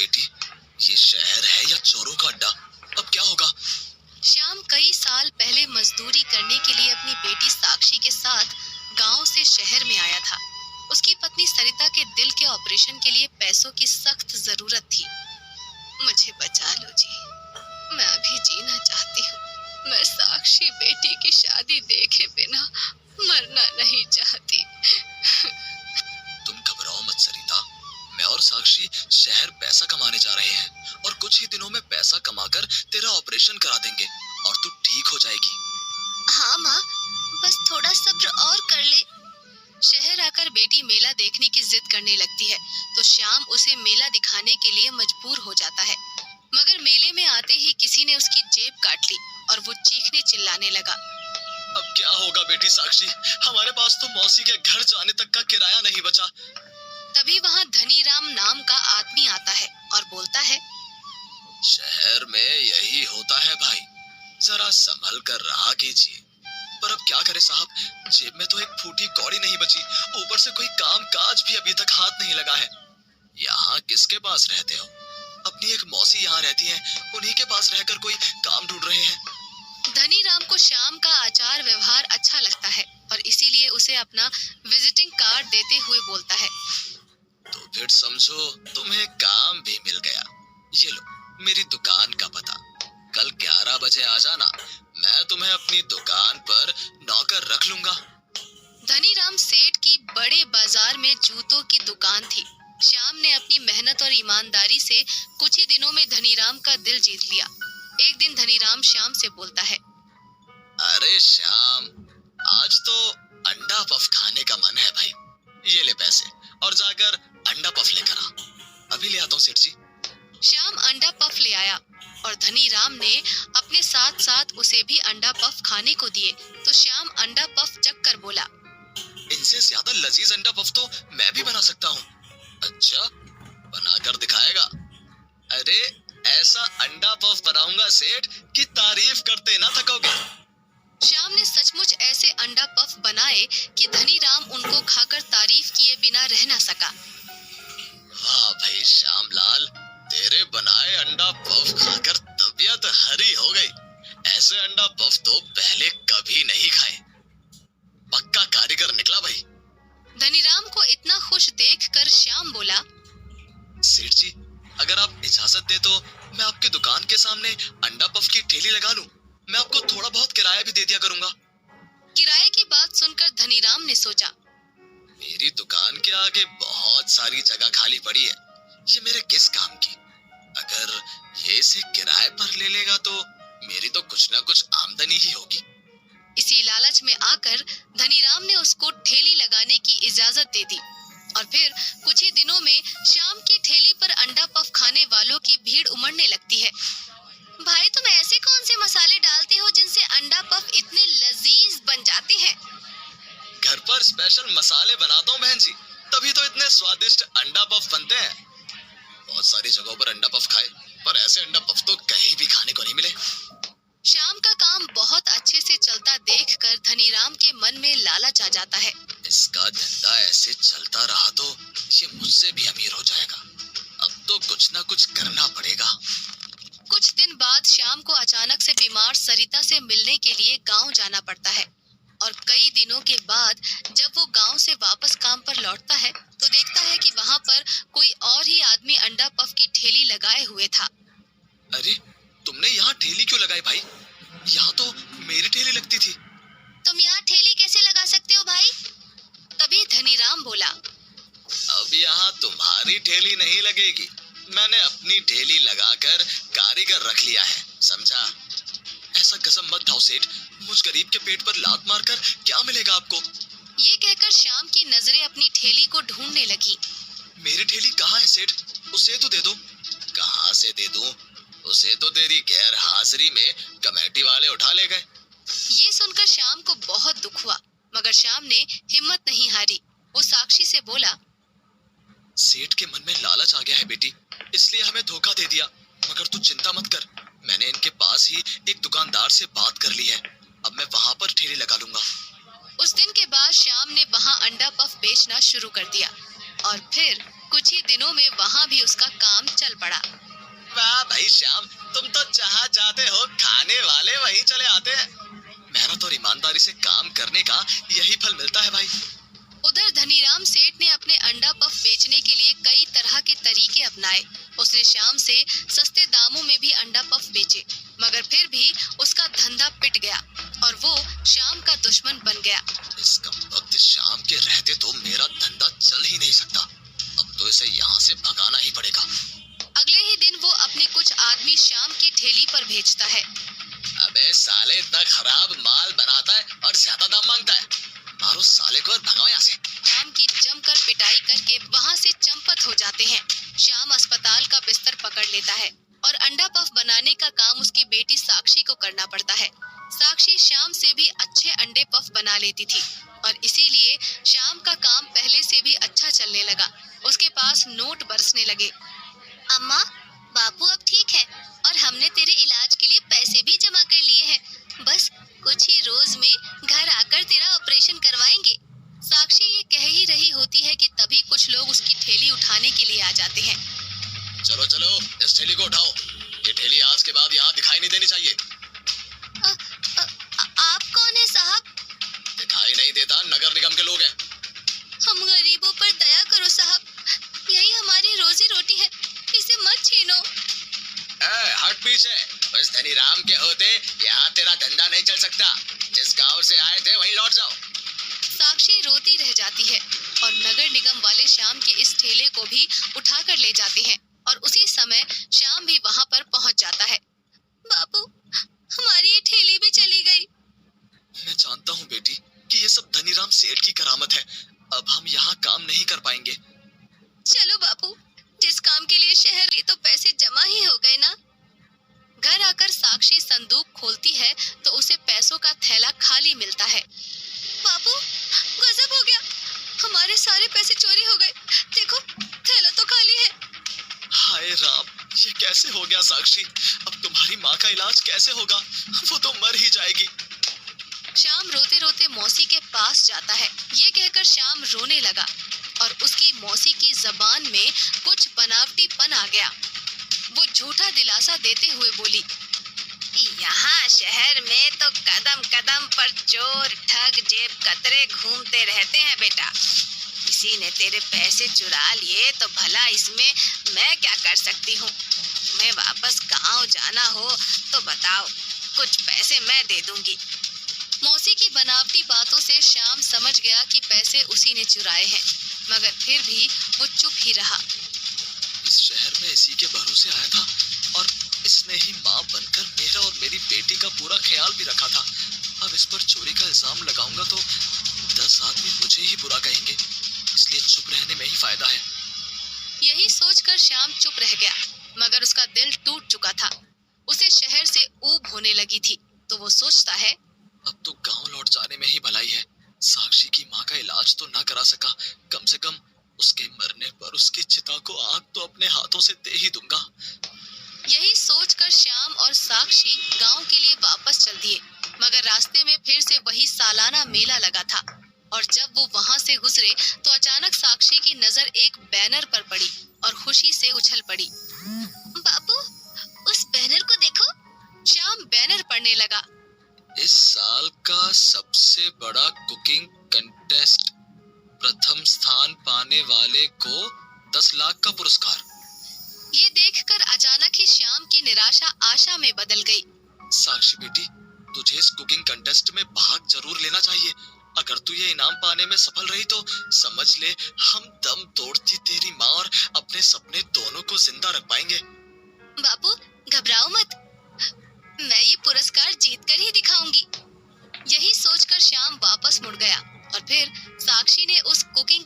बेटी, ये शहर है या चोरों का अड्डा? अब क्या होगा? श्याम कई साल पहले मजदूरी करने के लिए अपनी बेटी साक्षी के साथ गांव से शहर में आया था। उसकी पत्नी सरिता के दिल के ऑपरेशन के लिए पैसों की सख्त जरूरत थी। मुझे बचा लो जी, मैं अभी जीना चाहती हूँ। मैं साक्षी बेटी की शादी देखे बिना मरना नहीं चाहती। तुम घबराओ मत सरिता, मैं और साक्षी शहर पैसा कमाने जा रहे हैं और कुछ ही दिनों में पैसा कमाकर तेरा ऑपरेशन करा देंगे और तू ठीक हो जाएगी। हाँ माँ, बस थोड़ा सब्र और कर ले। शहर आकर बेटी मेला देखने की जिद करने लगती है तो श्याम उसे मेला दिखाने के लिए मजबूर हो जाता है। मगर मेले में आते ही किसी ने उसकी जेब काट ली और वो चीखने चिल्लाने लगा। अब क्या होगा बेटी साक्षी, हमारे पास तो मौसी के घर जाने तक का किराया नहीं बचा। तभी वहाँ धनी राम नाम का आदमी आता है और बोलता है, शहर में यही होता है भाई, जरा संभल कर रहा कीजिए। पर अब क्या करे साहब, जेब में तो एक फूटी कौड़ी नहीं बची, ऊपर से कोई काम काज भी अभी तक हाथ नहीं लगा है। यहाँ किसके पास रहते हो? अपनी एक मौसी यहाँ रहती हैं, उन्हीं के पास रहकर कोई काम ढूंढ रहे हैं। धनी राम को श्याम का आचार व्यवहार अच्छा लगता है और इसीलिए उसे अपना विजिटिंग कार्ड देते हुए बोलता है, तो फिर समझो तुम्हें काम भी मिल गया। ये लो मेरी दुकान का पता, कल 11 बजे आ जाना, मैं तुम्हें अपनी दुकान पर नौकर रख लूंगा। धनी राम सेठ की बड़े बाजार में जूतों की दुकान थी। श्याम ने अपनी मेहनत और ईमानदारी से कुछ ही दिनों में धनी राम का दिल जीत लिया। एक दिन धनी राम श्याम से बोलता है, अरे श्याम, आज तो अंडा पफ खाने का मन है भाई, ये ले पैसे और जाकर अंडा पफ लेकर आ। अभी ले आता हूँ सेठ जी। श्याम अंडा पफ ले आया और धनी राम ने अपने साथ साथ उसे भी अंडा पफ खाने को दिए तो श्याम अंडा पफ चख कर बोला, इनसे ज्यादा लजीज अंडा पफ तो मैं भी बना सकता हूँ। अच्छा, बनाकर दिखाएगा? अरे ऐसा अंडा पफ बनाऊंगा सेठ कि तारीफ करते ना थकोगे। श्याम ने सचमुच ऐसे अंडा पफ बनाए कि धनी राम उनको खाकर तारीफ किए बिना रह न सका। वाह भाई श्यामलाल, तेरे बनाए अंडा पफ खाकर तबीयत हरी हो गई। ऐसे अंडा पफ तो पहले कभी नहीं खाए। पक्का कारीगर निकला भाई। धनी राम को इतना खुश देखकर श्याम बोला, सेठ जी, अगर आप इजाजत दे तो मैं आपकी दुकान के सामने अंडा पफ की ठेली लगा लूं। मैं आपको थोड़ा बहुत किराया भी दे दिया करूंगा। किराए की बात सुनकर धनी राम ने सोचा, मेरी दुकान के आगे बहुत सारी जगह खाली पड़ी है, ये मेरे किस काम की? अगर ये इसे किराए पर ले लेगा तो मेरी तो कुछ ना कुछ आमदनी ही होगी। इसी लालच में आकर धनी राम ने उसको ठेली लगाने की इजाजत दे दी और फिर कुछ ही दिनों में श्याम की ठेली पर अंडा पफ खाने वालों की भीड़ उमड़ने लगती है। भाई, तुम ऐसे कौन से मसाले डालते हो जिनसे अंडा पफ इतने लजीज बन जाते हैं? घर पर स्पेशल मसाले बनाता हूँ बहन जी, तभी तो इतने स्वादिष्ट अंडा पफ बनते हैं। बहुत सारी जगहों पर अंडा पफ खाए, पर ऐसे अंडा पफ तो कहीं भी खाने को नहीं मिले। श्याम का काम बहुत अच्छे से चलता देखकर धनी राम के मन में लालच आ जाता है। इसका धंधा ऐसे चलता रहा तो ये मुझसे भी अमीर हो जाएगा। अब तो कुछ ना कुछ करना पड़ेगा। कुछ दिन बाद श्याम को अचानक से बीमार सरिता से मिलने के लिए गांव जाना पड़ता है और कई दिनों के बाद जब वो गांव से वापस काम पर लौटता है तो देखता है कि वहां पर कोई और ही आदमी अंडा पफ की ठेली लगाए हुए था। अरे, तुमने यहाँ ठेली क्यों लगाई भाई? यहाँ तो मेरी ठेली लगती थी। तुम यहाँ ठेली कैसे लगा सकते हो भाई? तभी धनी राम बोला, अब यहाँ तुम्हारी ठेली नहीं लगेगी, मैंने अपनी ठेली लगाकर कारीगर रख लिया है, समझा? ऐसा कसम मत खाओ सेठ, मुझ गरीब के पेट पर लात मारकर क्या मिलेगा आपको? ये कहकर श्याम की नजरें अपनी ठेली को ढूंढने लगी। मेरी ठेली कहाँ है सेठ? उसे तो दे दो। कहाँ से दे दूं? उसे तो तेरी गैर हाजिरी में कमेटी वाले उठा ले गए। ये सुनकर श्याम को बहुत दुख हुआ, मगर श्याम ने हिम्मत नहीं हारी। वो साक्षी से बोला, सेठ के मन में लालच आ गया है बेटी, इसलिए हमें धोखा दे दिया। मगर तू चिंता मत कर, मैंने इनके पास ही एक दुकानदार से बात कर ली है, अब मैं वहाँ पर ठेली लगा लूंगा। उस दिन के बाद श्याम ने वहाँ अंडा पफ बेचना शुरू कर दिया और फिर कुछ ही दिनों में वहाँ भी उसका काम चल पड़ा। वाह भाई श्याम, तुम तो जहाँ जाते हो खाने वाले वहीं चले आते हैं। मेहनत और ईमानदारी से काम करने का यही फल मिलता है भाई। उधर धनीराम सेठ ने अपने अंडा पफ बेचने के लिए कई तरह के तरीके अपनाए। उसने श्याम से सस्ते दामों में भी अंडा पफ बेचे, मगर फिर भी उसका धंधा पिट गया और वो श्याम का दुश्मन बन गया। इस कमबख्त श्याम के रहते तो मेरा धंधा चल ही नहीं सकता। अब तो इसे यहाँ से भगाना ही पड़ेगा। अगले ही दिन वो अपने कुछ आदमी श्याम की ठेली पर भेजता है। अबे साले, इतना खराब माल बनाता है और ज्यादा दाम मांगता है। मारो साले को और भगाओ यहाँ से। श्याम की जमकर पिटाई करके वहाँ से चंपत हो जाते हैं। श्याम अस्पताल का बिस्तर पकड़ लेता है और अंडा पफ बनाने का काम उसकी बेटी साक्षी को करना पड़ता है। साक्षी श्याम से भी अच्छे अंडे पफ बना लेती थी और इसीलिए श्याम का काम पहले से भी अच्छा चलने लगा। उसके पास नोट बरसने लगे। अम्मा, बापू अब ठीक है और हमने तेरे इलाज के लिए पैसे भी जमा कर लिए हैं। बस कुछ ही रोज में घर आकर तेरा ऑपरेशन करवाएंगे। साक्षी ये कह ही रही होती है कि तभी कुछ लोग उसकी ठेली उठाने के लिए आ जाते हैं। चलो चलो, इस ठेली को उठाओ। ये ठेली आज के बाद यहाँ दिखाई नहीं देनी चाहिए। आप कौन है साहब? दिखाई नहीं देता, नगर निगम के लोग हैं। हम गरीबों पर दया करो साहब, यही हमारी रोजी रोटी है, इसे मत छीनो। हट पीछे। इस धनीराम के होते यहाँ तेरा धंधा नहीं चल सकता। जिस गांव से आए थे वहीं लौट जाओ। साक्षी रोती रह जाती है और नगर निगम वाले श्याम के इस ठेले को भी उठा कर ले जाते हैं और उसी समय श्याम भी वहाँ पर पहुँच जाता है। बापू, हमारी ये ठेली भी चली गई। मैं जानता हूँ बेटी कि ये सब धनीराम सेठ की करामत है। अब हम यहाँ काम नहीं कर पाएंगे। चलो बापू, जिस काम के लिए शहर लिए तो पैसे जमा ही हो गए ना। घर आकर साक्षी संदूक खोलती है तो उसे पैसों का थैला खाली मिलता है। बापू, गजब हो गया, हमारे सारे पैसे चोरी हो गए। देखो, थैला तो खाली है। हाय राम, ये कैसे हो गया साक्षी? अब तुम्हारी माँ का इलाज कैसे होगा? वो तो मर ही जाएगी। श्याम रोते रोते मौसी के पास जाता है। ये कहकर श्याम रोने लगा और उसकी मौसी की जबान में कुछ बनावटीपन आ गया। वो झूठा दिलासा देते हुए बोली, यहाँ शहर में तो कदम कदम पर चोर, ठग, जेब कतरे घूमते रहते हैं बेटा। किसी ने तेरे पैसे चुरा लिए तो भला इसमें मैं क्या कर सकती हूँ। तुम्हें वापस गांव जाना हो तो बताओ, कुछ पैसे मैं दे दूंगी। मौसी की बनावटी बातों से श्याम समझ गया कि पैसे उसी ने चुराए हैं, मगर फिर भी वो चुप ही रहा। इस शहर में इसी के भरोसे आया था और इसने ही माँ बनकर मेरा और मेरी बेटी का पूरा ख्याल भी रखा था। अब इस पर चोरी का इल्जाम लगाऊंगा तो 10 आदमी मुझे ही बुरा कहेंगे, इसलिए चुप रहने में ही फायदा है। यही सोचकर श्याम चुप रह गया, मगर उसका दिल टूट चुका था। उसे शहर से ऊब होने लगी थी, तो वो सोचता है, अब तो गांव लौट जाने में ही भलाई है। साक्षी की माँ का इलाज तो ना करा सका, कम से कम उसके मरने पर उसकी चिता को आग तो अपने हाथों से दे ही दूंगा। यही सोचकर श्याम और साक्षी गांव के लिए वापस चल दिए, मगर रास्ते में फिर से वही सालाना मेला लगा था और जब वो वहां से गुजरे तो अचानक साक्षी की नजर एक बैनर पर पड़ी और खुशी से उछल पड़ी। बापू, उस बैनर को देखो। श्याम बैनर पढ़ने लगा। इस साल का सबसे बड़ा कुकिंग कंटेस्ट, प्रथम स्थान पाने वाले को 10 लाख का पुरस्कार। ये देखकर अचानक ही श्याम की निराशा आशा में बदल गई। साक्षी बेटी, तुझे इस कुकिंग कंटेस्ट में भाग जरूर लेना चाहिए। अगर तू ये इनाम पाने में सफल रही तो समझ ले हम दम तोड़ती तेरी माँ और अपने सपने दोनों को जिंदा रख पाएंगे। बापू, घबराओ मत, मैं ये पुरस्कार जीत कर ही दिखाऊंगी। यही सोचकर श्याम वापस मुड़ गया और फिर साक्षी ने उस कुकिंग